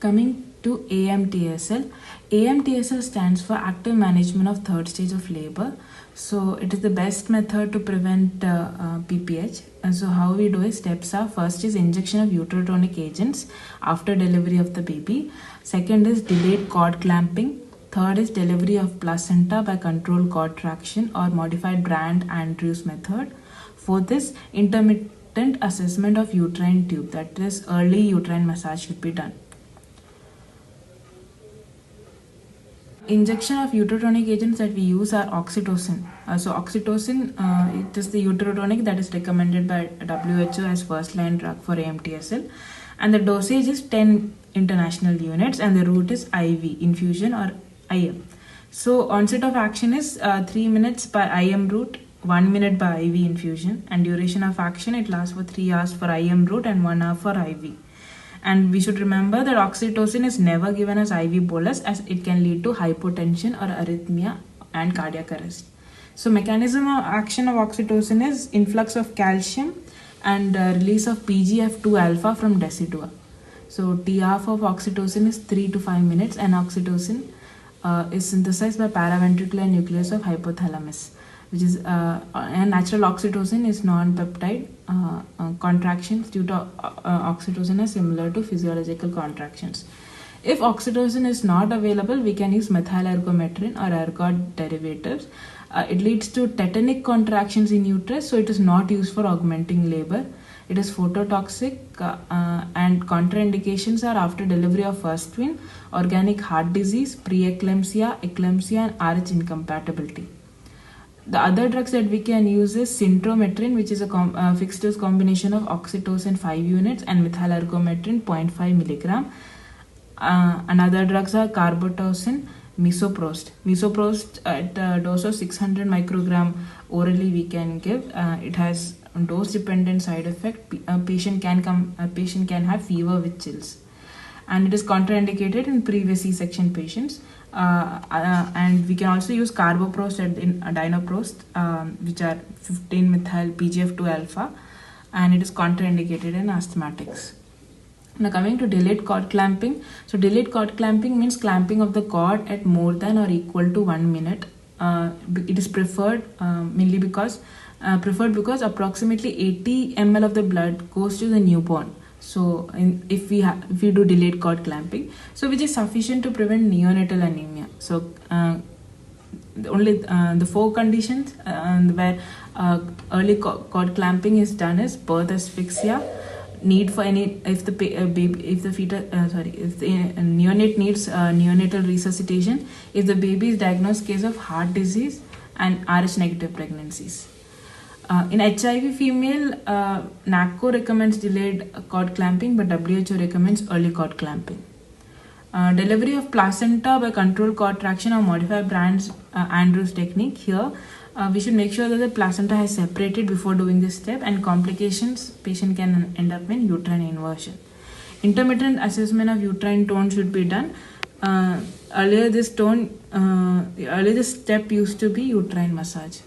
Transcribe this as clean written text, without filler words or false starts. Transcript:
Coming to AMTSL. AMTSL stands for Active Management of Third Stage of Labor. So it is the best method to prevent PPH. And so how we do is, steps are: first is injection of uterotonic agents after delivery of the baby. Second is delayed cord clamping. Third is delivery of placenta by controlled contraction or modified Brand-Andrews method. Fourth is intermittent assessment of uterine tube, that is early uterine massage should be done. Injection of uterotonic agents that we use are oxytocin. So oxytocin, it is the uterotonic that is recommended by WHO as first line drug for AMTSL, and the dosage is 10 international units, and the route is IV infusion or IM. So onset of action is 3 minutes by IM route, 1 minute by IV infusion, and duration of action, it lasts for 3 hours for IM route and 1 hour for IV. And we should remember that oxytocin is never given as IV bolus, as it can lead to hypotension or arrhythmia and cardiac arrest. So mechanism of action of oxytocin is influx of calcium and release of PGF2 alpha from decidua. So T-half of oxytocin is 3 to 5 minutes, and oxytocin is synthesized by paraventricular nucleus of hypothalamus, which is and natural oxytocin is non-peptide. Contractions due to oxytocin are similar to physiological contractions. If oxytocin is not available, we can use methylergometrin or ergot derivatives. It leads to tetanic contractions in uterus, so it is not used for augmenting labor. It is phototoxic, and contraindications are after delivery of first twin, organic heart disease, preeclampsia, eclampsia, and RH incompatibility. The other drugs that we can use is Syntometrine, which is a fixed dose combination of oxytocin 5 units and methylergometrin 0.5 milligram. And other drugs are carbotocin, misoprost. Misoprost at a dose of 600 microgram orally we can give. It has dose dependent side effect. A patient can have fever with chills, and it is contraindicated in previous C-section patients. And we can also use carboprost and dinoprost, which are 15-methyl PGF2 alpha, and it is contraindicated in asthmatics. Now coming to delayed cord clamping. So delayed cord clamping means clamping of the cord at more than or equal to 1 minute. It is preferred mainly because approximately 80 ml of the blood goes to the newborn. So if we do delayed cord clamping, so which is sufficient to prevent neonatal anemia. So only the 4 conditions where early cord clamping is done is birth asphyxia, need for any, if the neonate needs neonatal resuscitation, if the baby is diagnosed case of heart disease, and RH negative pregnancies. In HIV female, NACO recommends delayed cord clamping, but WHO recommends early cord clamping. Delivery of placenta by controlled contraction or modified Brand-Andrews technique. Here, we should make sure that the placenta has separated before doing this step, and complications, patient can end up in uterine inversion. Intermittent assessment of uterine tone should be done. Earlier this step used to be uterine massage.